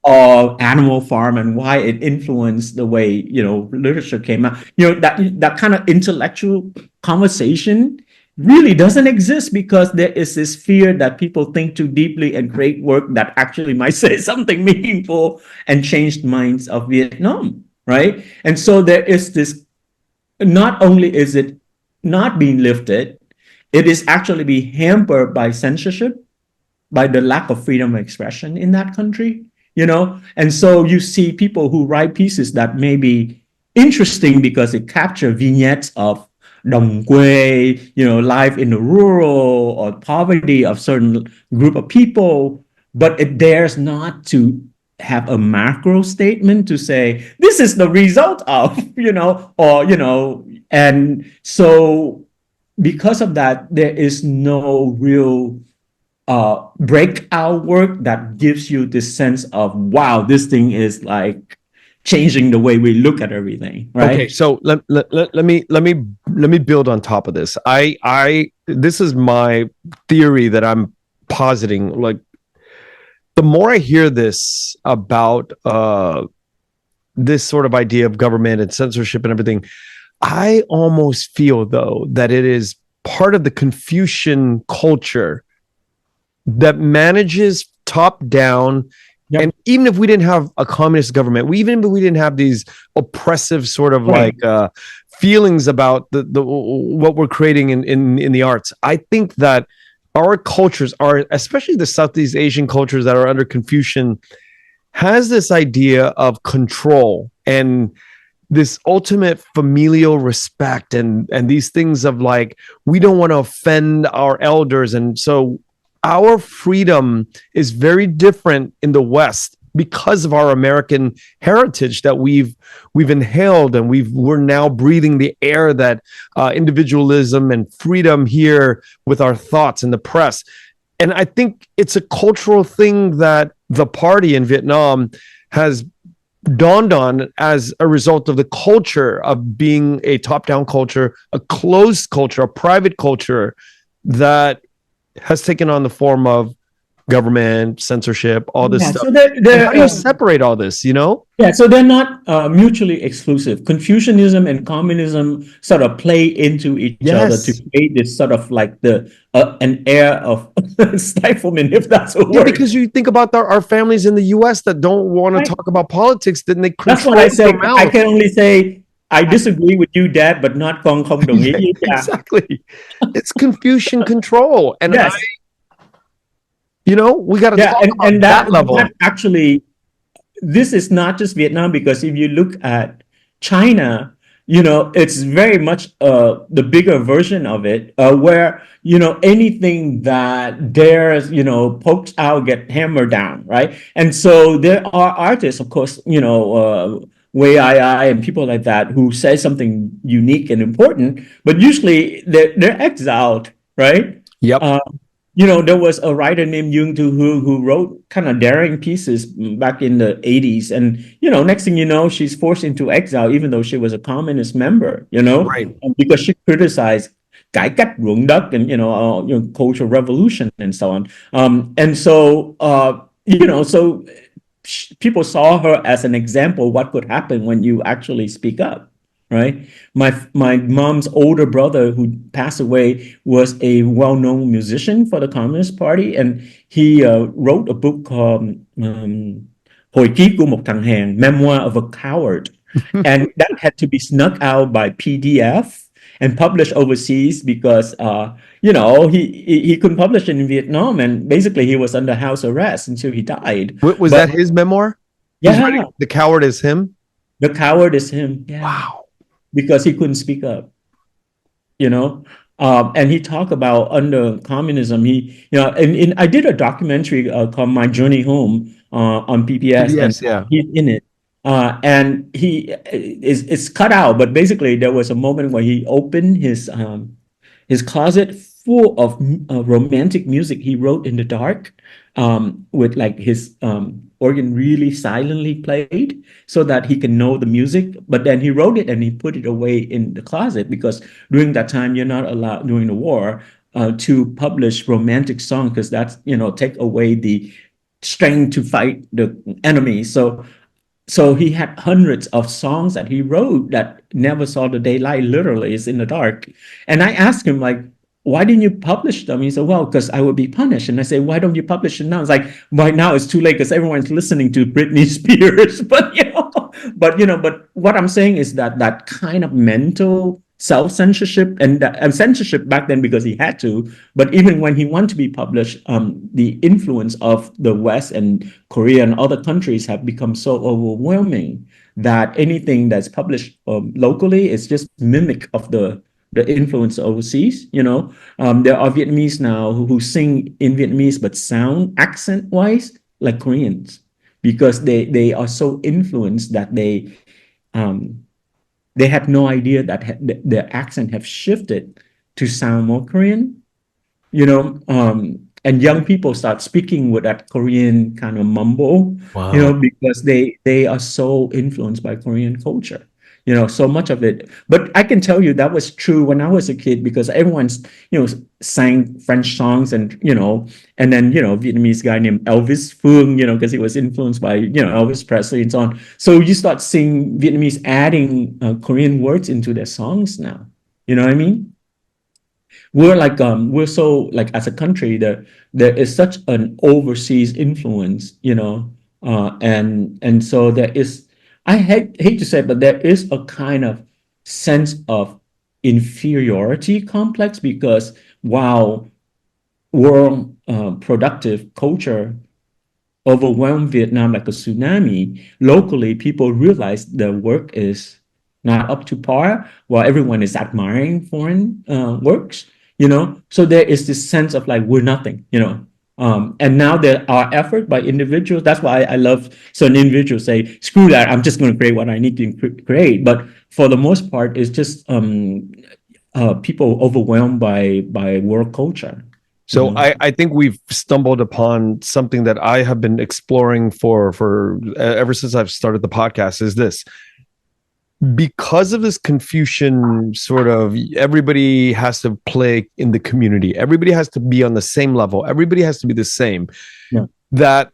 or Animal Farm and why it influenced the way, literature came out. That kind of intellectual conversation really doesn't exist because there is this fear that people think too deeply and create work that actually might say something meaningful and change the minds of Vietnam, right? And so there is this, not only is it not being lifted, it is actually being hampered by censorship, by the lack of freedom of expression in that country, And so you see people who write pieces that may be interesting because it capture vignettes of đồng quê, life in the rural or poverty of certain group of people, but it dares not to have a macro statement to say, this is the result of, and so because of that, there is no real breakout work that gives you this sense of, wow, this thing is like changing the way we look at everything, right? Okay, so let me build on top of this. This is my theory that I'm positing. Like, the more I hear this about this sort of idea of government and censorship and everything, I almost feel though that it is part of the Confucian culture that manages top down. Yep. And even if we didn't have a communist government, even if we didn't have these oppressive sort of feelings about the what we're creating in the arts, I think that our cultures are, especially the Southeast Asian cultures that are under Confucian, has this idea of control and this ultimate familial respect and these things of like, we don't want to offend our elders. And so our freedom is very different in the West because of our American heritage that we've inhaled, and we're now breathing the air that individualism and freedom here with our thoughts in the press. And I think it's a cultural thing that the party in Vietnam has dawned on as a result of the culture of being a top-down culture, a closed culture, a private culture that has taken on the form of government, censorship, all this Yeah, stuff. so And how do you separate all this, you know? yeah, so they're not mutually exclusive. Confucianism and communism sort of play into each other to Yes. create this sort of like the an air of stiflement, if that's a Yeah, word. because you think about our families in the US that don't want to Right. talk about politics, then they That's control what I say. their I mouth. can only say I disagree with you, Dad, but not con không đồng ý Yeah, với cha. exactly. It's Confucian control. And Yes, we got to yeah, talk about and that level. that actually, this is not just Vietnam, because if you look at China, it's very much the bigger version of it, where anything that dares pokes out get hammered down, right? And so there are artists, of course, Wei Ai and people like that who say something unique and important, but usually they're exiled, right? Yep. Uh, there was a writer named Yung Tu who wrote kind of daring pieces back in the 80s. And, next thing you know, she's forced into exile, even though she was a communist member, Right. because she criticized cải cách ruộng đất and, cultural revolution and so on. And so, so people saw her as an example of what could happen when you actually speak up. Right. My mom's older brother, who passed away, was a well-known musician for the Communist Party, and he wrote a book called Hồi ký của một thằng hèn, Memoir of a Coward, and that had to be snuck out by PDF and published overseas because he couldn't publish it in Vietnam, and basically he was under house arrest until he died. Was But that his memoir? yeah, The Coward is him? the coward is him. Yeah. Wow. Because he couldn't speak up, and he talked about under communism, and I did a documentary called My Journey Home on PBS, and Yes, yeah. he's in it, and he is cut out, but basically there was a moment where he opened his closet full of romantic music he wrote in the dark, with like his organ really silently played so that he can know the music. But then he wrote it and he put it away in the closet, because during that time you're not allowed, during the war, to publish romantic songs, because that's take away the strength to fight the enemy. So he had hundreds of songs that he wrote that never saw the daylight. Literally, is in the dark. And I asked him, like, why didn't you publish them? He said, well, because I would be punished. And I say, why don't you publish it now? It's like, right now it's too late because everyone's listening to Britney Spears. But what I'm saying is that kind of mental self-censorship and censorship back then, because he had to, but even when he wanted to be published, the influence of the West and Korea and other countries have become so overwhelming that anything that's published locally is just mimic of the influence overseas. There are Vietnamese now who sing in Vietnamese but sound accent wise like Koreans, because they are so influenced that they had no idea that their accent have shifted to sound more Korean. And young people start speaking with that Korean kind of mumble. Wow. Because they are so influenced by Korean culture. So much of it. But I can tell you that was true when I was a kid, because everyone's, sang French songs and then, Vietnamese guy named Elvis Phương, because he was influenced by, Elvis Presley and so on. So you start seeing Vietnamese adding Korean words into their songs now. You know what I mean? We're so like, as a country, there is such an overseas influence, and so there is, I hate to say it, but there is a kind of sense of inferiority complex, because wow, world productive culture overwhelmed Vietnam like a tsunami, locally people realize the work is not up to par, while everyone is admiring foreign works, So there is this sense of like we're nothing. And now there are effort by individuals. That's why I love certain individuals say, screw that, I'm just going to create what I need to create. But for the most part, it's just people overwhelmed by world culture. So I think we've stumbled upon something that I have been exploring for ever since I've started the podcast, is this. Because of this Confucian sort of, everybody has to play in the community. Everybody has to be on the same level. Everybody has to be the same. Yeah. That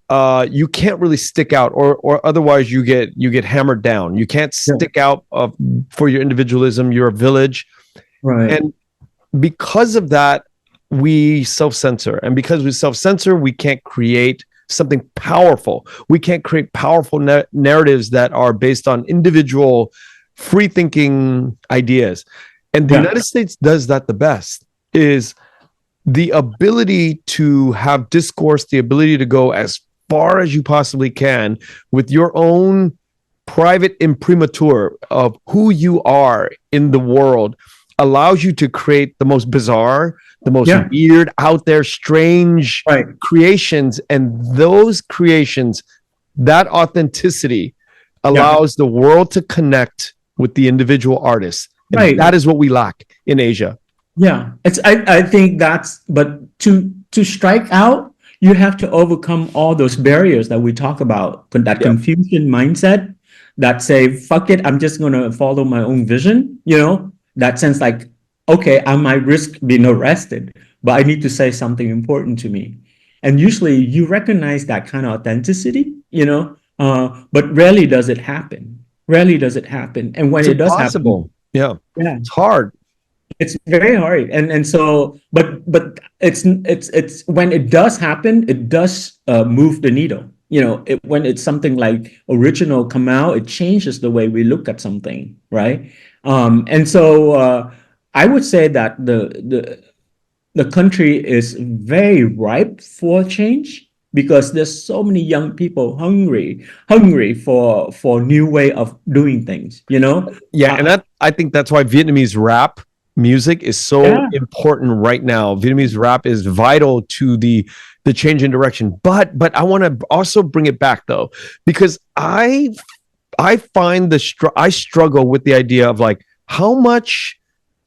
you can't really stick out, or otherwise you get hammered down. You can't stick out for your individualism. You're a village. Right. And because of that, we self-censor. And because we self-censor, we can't create something powerful. We can't create powerful narratives that are based on individual free-thinking ideas. And the United States does that the best, is the ability to have discourse, the ability to go as far as you possibly can with your own private imprimatur of who you are in the world, allows you to create the most bizarre, the most weird, out there, strange creations. And those creations, that authenticity allows the world to connect with the individual artists. And that is what we lack in Asia. Yeah, I think but to strike out, you have to overcome all those barriers that we talk about, that Confucian mindset that say, fuck it, I'm just going to follow my own vision, that sense like, okay, I might risk being arrested, but I need to say something important to me. And usually you recognize that kind of authenticity, but rarely does it happen. Rarely does it happen. And when it does happen, it's hard. It's very hard. And so, but it's when it does happen, it does move the needle. When it's something like original come out, it changes the way we look at something, right? And so I would say that the country is very ripe for change because there's so many young people hungry for new way of doing things, and I think that's why Vietnamese rap music is so important right now. Vietnamese rap is vital to the change in direction. But I want to also bring it back though, because I find I struggle with the idea of like how much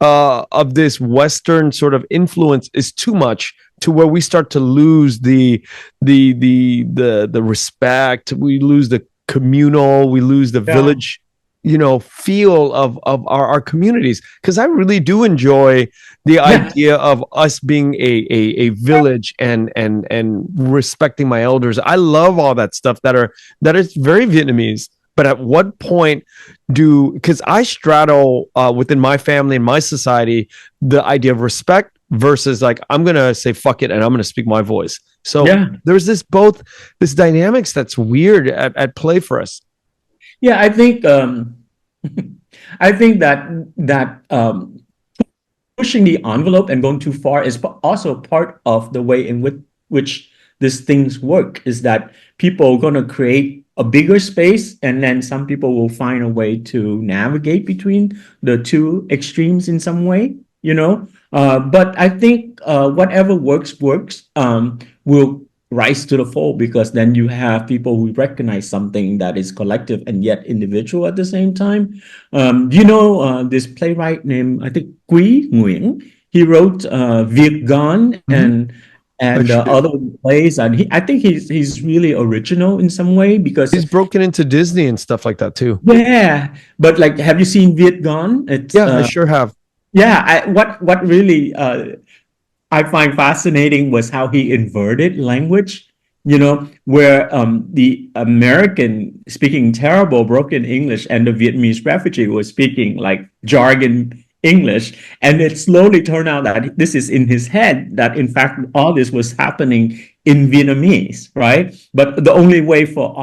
of this Western sort of influence is too much to where we start to lose the respect, we lose the communal, we lose the village, feel of our communities. Because I really do enjoy the idea of us being a village and respecting my elders. I love all that stuff that is very Vietnamese. But at what point because I straddle within my family and my society, the idea of respect versus like, I'm going to say, fuck it. And I'm going to speak my voice. So there's this dynamics that's weird at play for us. Yeah, I think that pushing the envelope and going too far is also part of the way in which these things work, is that people are going to create a bigger space, and then some people will find a way to navigate between the two extremes in some way, but I think whatever works will rise to the fore, because then you have people who recognize something that is collective and yet individual at the same time. This playwright named, I think, Quý Nguyễn. He wrote Viet Gone and other plays, and I think he's really original in some way, because he's broken into Disney and stuff like that too. Yeah, but like, have you seen Viet Gone? I sure have. Yeah, what really I find fascinating was how he inverted language, where the American speaking terrible broken English and the Vietnamese refugee was speaking like jargon English, and it slowly turned out that this is in his head, that in fact all this was happening in Vietnamese, right? But the only way for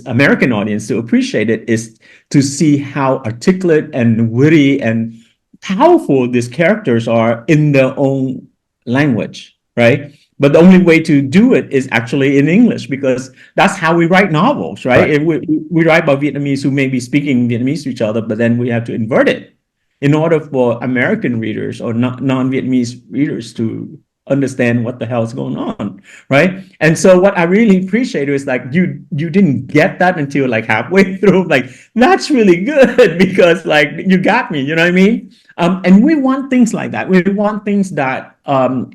American audience to appreciate it is to see how articulate and witty and powerful these characters are in their own language. right? But the only way to do it is actually in English, because that's how we write novels, right? Right. If we write about Vietnamese who may be speaking Vietnamese to each other, but then we have to invert it in order for American readers or non-Vietnamese readers to understand what the hell is going on, right? And so what I really appreciate is like you didn't get that until like halfway through. Like, that's really good because like you got me, you know what I mean? And we want things like that. We want things that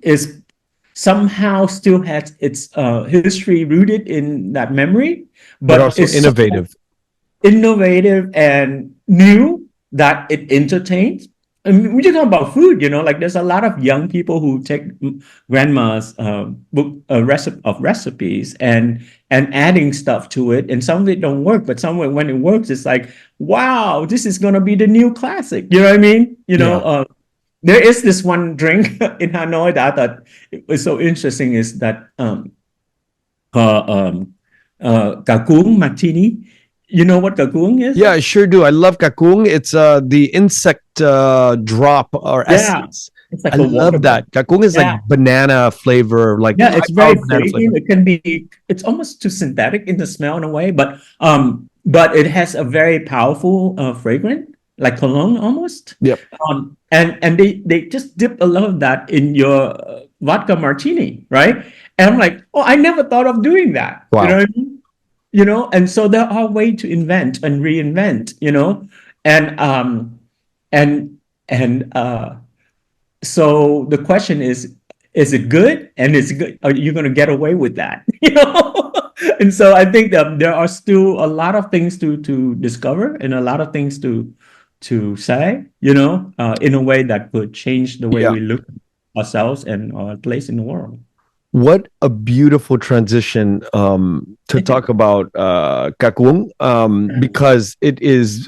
is somehow still has its history rooted in that memory, But but also is so innovative. innovative and new that it entertains. I mean, we just talk about food, like there's a lot of young people who take grandma's book of recipes and adding stuff to it, and some of it don't work, but some of it, when it works, it's like, wow, this is gonna be the new classic. You know what I mean? Yeah. There is this one drink in Hanoi that I thought it was so interesting, is that called cà cuống martini. You know what cà cuống is? Yeah, I sure do. I love kakung. It's the insect drop or Yeah, essence. it's I like a water love bottle. that. Kakung is like Yeah, banana flavor, like yeah, high it's very powered banana fragrant. flavor. It can be, it's almost too synthetic in the smell in a way, but it has a very powerful fragrance, like cologne almost. Yep. And they just dip a lot of that in your vodka martini, right? And I'm like, oh, I never thought of doing that. You know Wow. what I mean? And so there are ways to invent and reinvent, and and and so the question is it good? And is it good? Are you going to get away with that? And so I think that there are still a lot of things to discover and a lot of things to say, in a way that could change the way Yeah. we look at ourselves and our place in the world. What a beautiful transition to talk about kakung, because it is